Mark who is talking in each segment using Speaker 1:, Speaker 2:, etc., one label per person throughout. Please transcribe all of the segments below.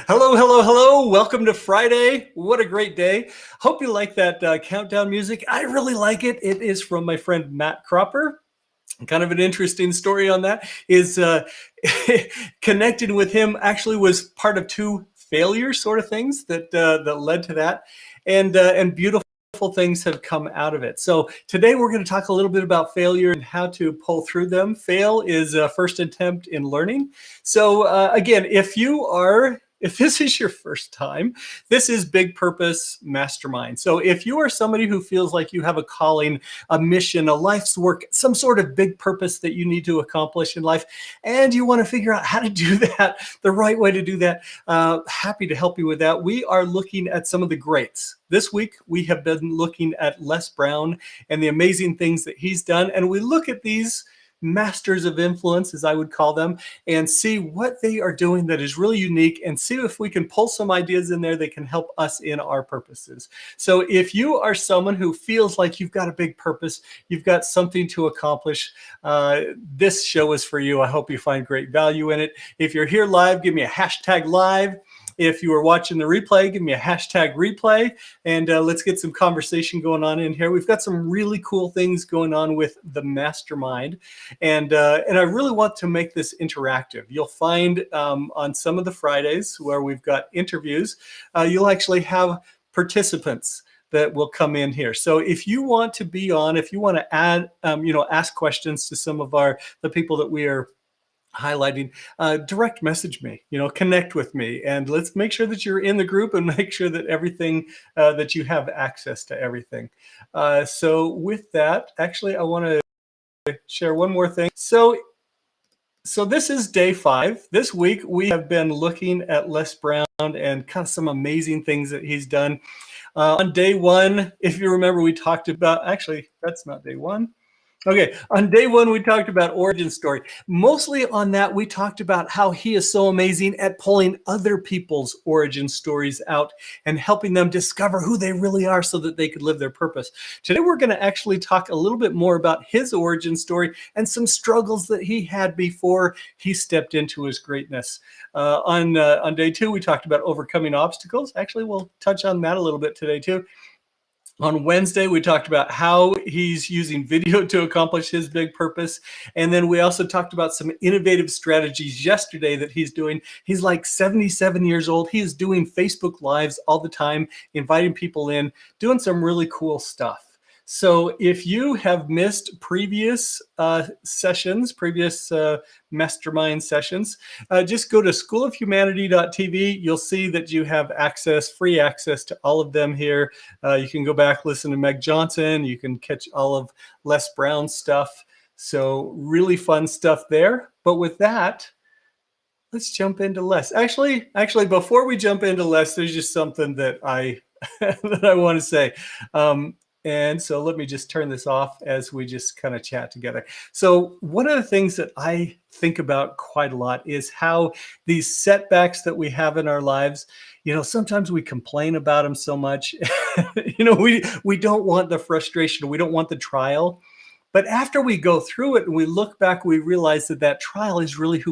Speaker 1: Hello, hello, hello. Welcome to Friday. What a great day. Hope you like that countdown music. I really like it. It is from my friend Matt Cropper. Kind of an interesting story on that is connecting with him actually was part of two failure sort of things that led to that. And beautiful things have come out of it. So today we're going to talk a little bit about failure and how to pull through them. Fail is a first attempt in learning. So again, if this is your first time, this is Big Purpose Mastermind. So if you are somebody who feels like you have a calling, a mission, a life's work, some sort of big purpose that you need to accomplish in life, and you want to figure out how to do that, the right way to do that, happy to help you with that. We are looking at some of the greats. This week, we have been looking at Les Brown and the amazing things that he's done. And we look at these masters of influence, as I would call them, and see what they are doing that is really unique and see if we can pull some ideas in there that can help us in our purposes. So if you are someone who feels like you've got a big purpose, you've got something to accomplish, this show is for you. I hope you find great value in it. If you're here live, give me a hashtag live. If you are watching the replay, give me a hashtag replay, and let's get some conversation going on in here. We've got some really cool things going on with the Mastermind, and I really want to make this interactive. You'll find on some of the Fridays where we've got interviews, you'll actually have participants that will come in here. So if you want to be on, if you want to add, ask questions to some of the people that we are highlighting, direct message me, connect with me, and let's make sure that you're in the group and make sure that everything, that you have access to everything. So with that, actually, I want to share one more thing. So this is day 5. This week, we have been looking at Les Brown and kind of some amazing things that he's done. On day 1, if you remember, we talked about, actually, that's not day 1. Okay, on day 1, we talked about origin story. Mostly on that, we talked about how he is so amazing at pulling other people's origin stories out and helping them discover who they really are so that they could live their purpose. Today, we're going to actually talk a little bit more about his origin story and some struggles that he had before he stepped into his greatness. On day 2, we talked about overcoming obstacles. Actually, we'll touch on that a little bit today, too. On Wednesday, we talked about how he's using video to accomplish his big purpose. And then we also talked about some innovative strategies yesterday that he's doing. He's like 77 years old. He is doing Facebook Lives all the time, inviting people in, doing some really cool stuff. So if you have missed previous sessions, previous mastermind sessions, just go to schoolofhumanity.tv. You'll see that you have free access to all of them here. You can go back, listen to Meg Johnson. You can catch all of Les Brown's stuff. So really fun stuff there. But with that, let's jump into Les. Actually, before we jump into Les, there's just something that I that I want to say. And so let me just turn this off as we just kind of chat together. So one of the things that I think about quite a lot is how these setbacks that we have in our lives, sometimes we complain about them so much. We don't want the frustration. We don't want the trial. But after we go through it and we look back, we realize that trial is really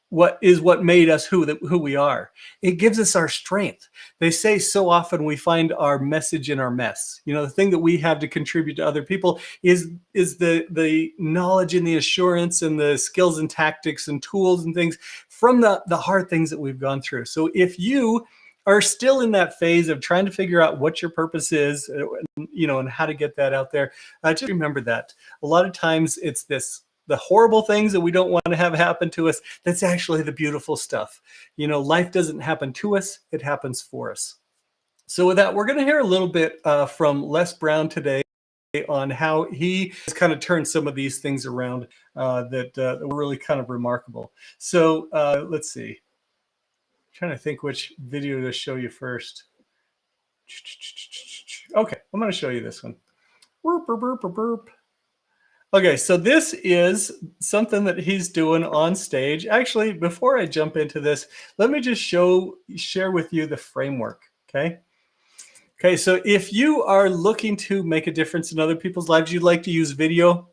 Speaker 1: what made us who we are. It gives us our strength. They say so often we find our message in our mess. The thing that we have to contribute to other people is the knowledge and the assurance and the skills and tactics and tools and things from the hard things that we've gone through. So if you are still in that phase of trying to figure out what your purpose is, and how to get that out there, just remember that a lot of times it's the horrible things that we don't want to have happen to us, that's actually the beautiful stuff. Life doesn't happen to us, it happens for us. So with that, we're going to hear a little bit from Les Brown today on how he has kind of turned some of these things around that were really kind of remarkable. So let's see. I'm trying to think which video to show you first. Okay, I'm going to show you this one. Burp, burp, burp, burp, burp. Okay, so this is something that he's doing on stage. Actually, before I jump into this, let me just share with you the framework, okay? Okay, so if you are looking to make a difference in other people's lives, you'd like to use video,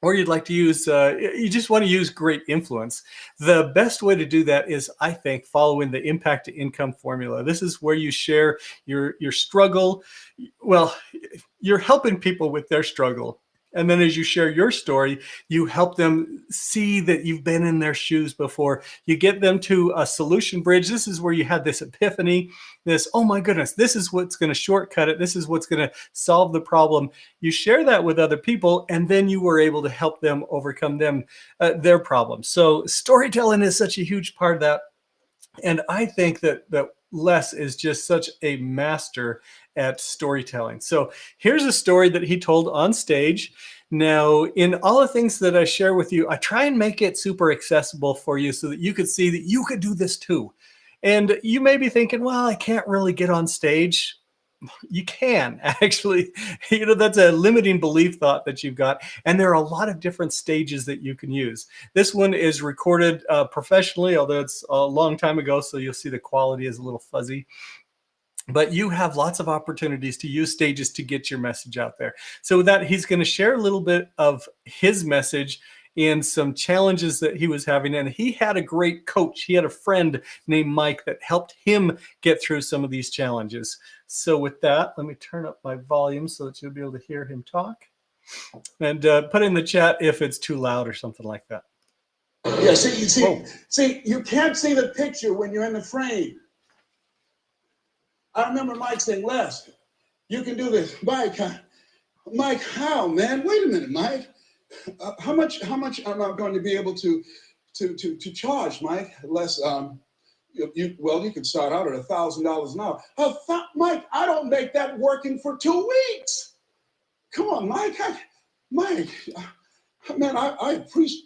Speaker 1: or you'd like to use, you just want to use great influence, the best way to do that is, I think, following the impact to income formula. This is where you share your struggle. Well, you're helping people with their struggle. And then as you share your story, you help them see that you've been in their shoes before. You get them to a solution bridge. This is where you had this epiphany, this, oh my goodness, this is what's going to shortcut it. This is what's going to solve the problem. You share that with other people, and then you were able to help them overcome their problems. So storytelling is such a huge part of that. And I think that Les is just such a master at storytelling. So here's a story that he told on stage. Now, in all the things that I share with you, I try and make it super accessible for you so that you could see that you could do this too. And you may be thinking, well, I can't really get on stage. You can actually, that's a limiting belief thought that you've got. And there are a lot of different stages that you can use. This one is recorded professionally, although it's a long time ago, so you'll see the quality is a little fuzzy. But you have lots of opportunities to use stages to get your message out there. So with that, he's going to share a little bit of his message and some challenges that he was having. And he had a great coach. He had a friend named Mike that helped him get through some of these challenges. So with that, let me turn up my volume so that you'll be able to hear him talk. And put in the chat if it's too loud or something like that.
Speaker 2: Yeah, see, you can't see the picture when you're in the frame. I remember Mike saying, Les, you can do this. Mike, how, man? Wait a minute, Mike. How much am I going to be able to charge, Mike? Les, you can start out at $1,000 an hour. Mike, I don't make that working for 2 weeks. Come on, Mike. Man, I appreciate.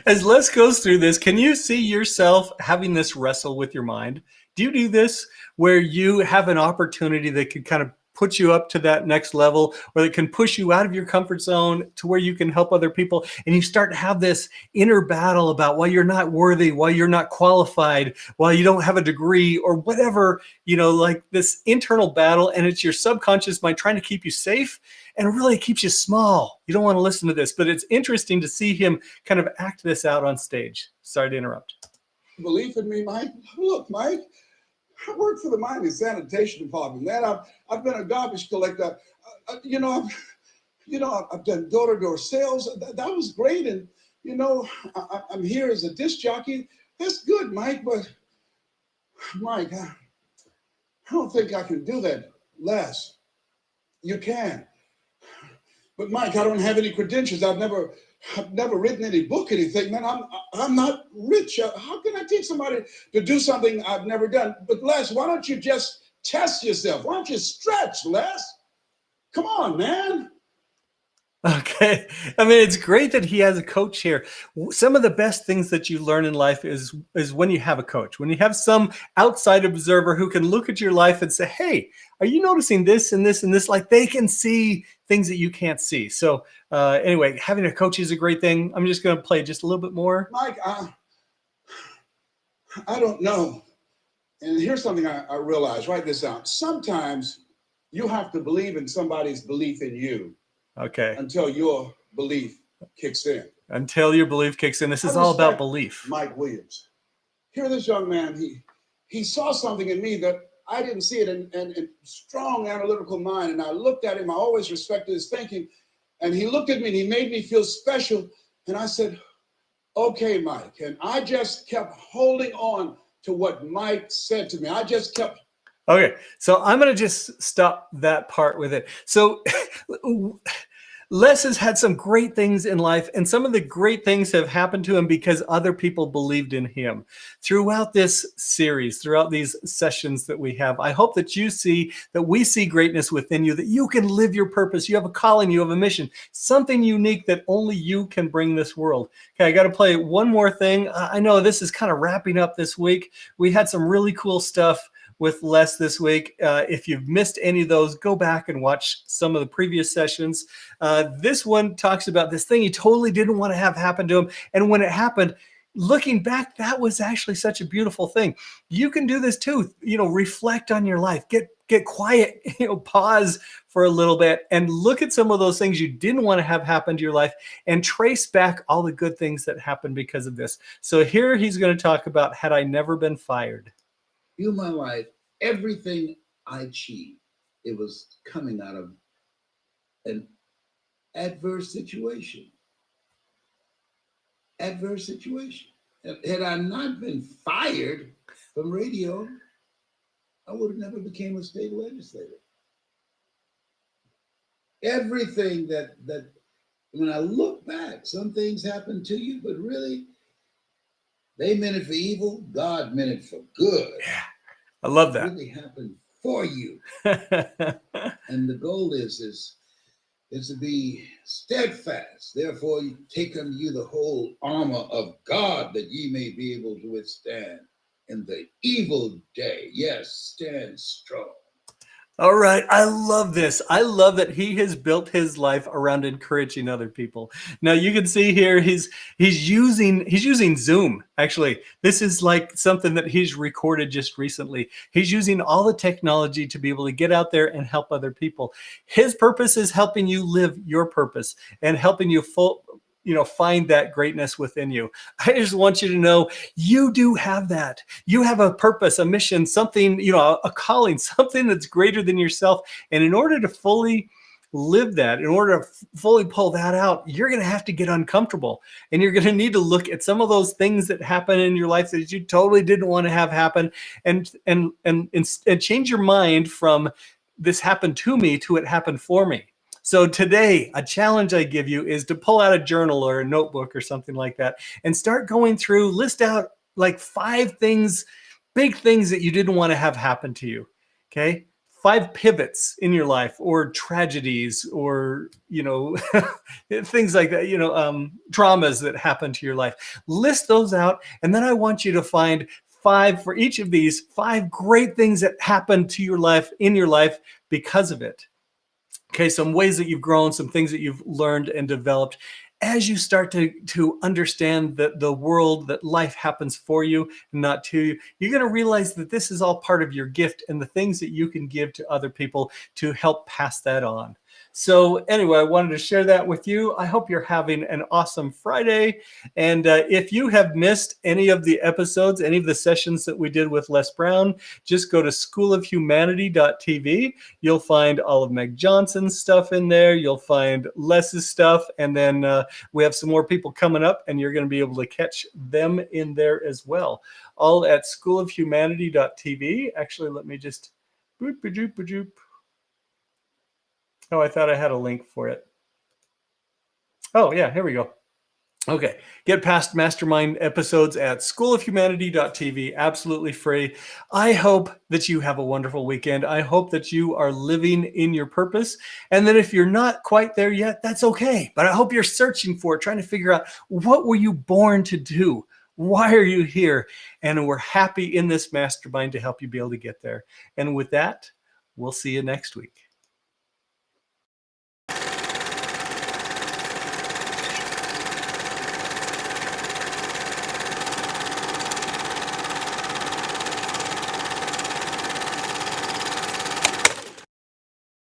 Speaker 1: As Les goes through this, can you see yourself having this wrestle with your mind? Do you do this where you have an opportunity that could kind of put you up to that next level, or that can push you out of your comfort zone to where you can help other people, and you start to have this inner battle about why you're not worthy, why you're not qualified, why you don't have a degree, or whatever, like this internal battle, and it's your subconscious mind trying to keep you safe, and it really keeps you small. You don't want to listen to this, but it's interesting to see him kind of act this out on stage. Sorry to interrupt.
Speaker 2: Believe in me, Mike. Look, Mike, I work for the mine and sanitation department, man. I've been a garbage collector. I've done door-to-door sales. That was great. And, I'm here as a disc jockey. That's good, Mike. But, Mike, I don't think I can do that, Les. You can. But, Mike, I don't have any credentials. I've never written any book, anything, man. I'm not rich. How can I teach somebody to do something I've never done? But Les, why don't you just test yourself? Why don't you stretch, Les? Come on, man.
Speaker 1: Okay. I mean, it's great that he has a coach here. Some of the best things that you learn in life is when you have a coach, when you have some outside observer who can look at your life and say, hey, are you noticing this and this and this? Like, they can see things that you can't see. So anyway, having a coach is a great thing. I'm just going to play just a little bit more.
Speaker 2: Mike, I don't know. And here's something I realized. Write this down. Sometimes you have to believe in somebody's belief in you.
Speaker 1: Okay.
Speaker 2: Until your belief kicks in.
Speaker 1: Until your belief kicks in. This is all about belief.
Speaker 2: Mike Williams. Here, this young man, he saw something in me that I didn't see it in strong analytical mind. And I looked at him. I always respected his thinking. And he looked at me and he made me feel special. And I said, okay, Mike. And I just kept holding on to what Mike said to me. I just kept.
Speaker 1: Okay, so I'm going to just stop that part with it. So Les has had some great things in life, and some of the great things have happened to him because other people believed in him. Throughout this series, throughout these sessions that we have, I hope that you see that we see greatness within you, that you can live your purpose. You have a calling, you have a mission, something unique that only you can bring this world. Okay, I got to play one more thing. I know this is kind of wrapping up this week. We had some really cool stuff with Les this week. If you've missed any of those, go back and watch some of the previous sessions. This one talks about this thing he totally didn't want to have happen to him. And when it happened, looking back, that was actually such a beautiful thing. You can do this too. Reflect on your life, get quiet, pause for a little bit and look at some of those things you didn't want to have happen to your life and trace back all the good things that happened because of this. So here he's going to talk about had I never been fired.
Speaker 3: In my life, everything I achieved, it was coming out of an adverse situation. Adverse situation. Had I not been fired from radio, I would have never became a state legislator. Everything that when I look back, some things happen to you, but really, they meant it for evil. God meant it for good.
Speaker 1: Yeah, I love that.
Speaker 3: It really happened for you. And the goal is to be steadfast. Therefore, you take unto you the whole armor of God, that ye may be able to withstand in the evil day. Yes, stand strong.
Speaker 1: All right. I love this. I love that he has built his life around encouraging other people. Now you can see here he's using Zoom. Actually, this is like something that he's recorded just recently. He's using all the technology to be able to get out there and help other people. His purpose is helping you live your purpose and helping you find that greatness within you. I just want you to know you do have that. You have a purpose, a mission, something, a calling, something that's greater than yourself. And in order to fully live that, in order to fully pull that out, you're going to have to get uncomfortable. And you're going to need to look at some of those things that happen in your life that you totally didn't want to have happen and change your mind from this happened to me to it happened for me. So today, a challenge I give you is to pull out a journal or a notebook or something like that and start going through, list out like 5 things, big things that you didn't want to have happen to you. Okay. 5 pivots in your life or tragedies or, things like that, traumas that happen to your life. List those out. And then I want you to find 5 for each of these 5 great things that happened to your life in your life because of it. Okay, some ways that you've grown, some things that you've learned and developed as you start to understand that the world, that life happens for you, not to you. You're going to realize that this is all part of your gift and the things that you can give to other people to help pass that on. So anyway, I wanted to share that with you. I hope you're having an awesome Friday. And if you have missed any of the episodes, any of the sessions that we did with Les Brown, just go to schoolofhumanity.tv. You'll find all of Meg Johnson's stuff in there. You'll find Les's stuff. And then we have some more people coming up, and you're going to be able to catch them in there as well. All at schoolofhumanity.tv. Actually, let me just boop. Oh, I thought I had a link for it. Oh, yeah, here we go. Okay, get past Mastermind episodes at schoolofhumanity.tv, absolutely free. I hope that you have a wonderful weekend. I hope that you are living in your purpose. And that if you're not quite there yet, that's okay. But I hope you're searching for it, trying to figure out what were you born to do? Why are you here? And we're happy in this mastermind to help you be able to get there. And with that, we'll see you next week.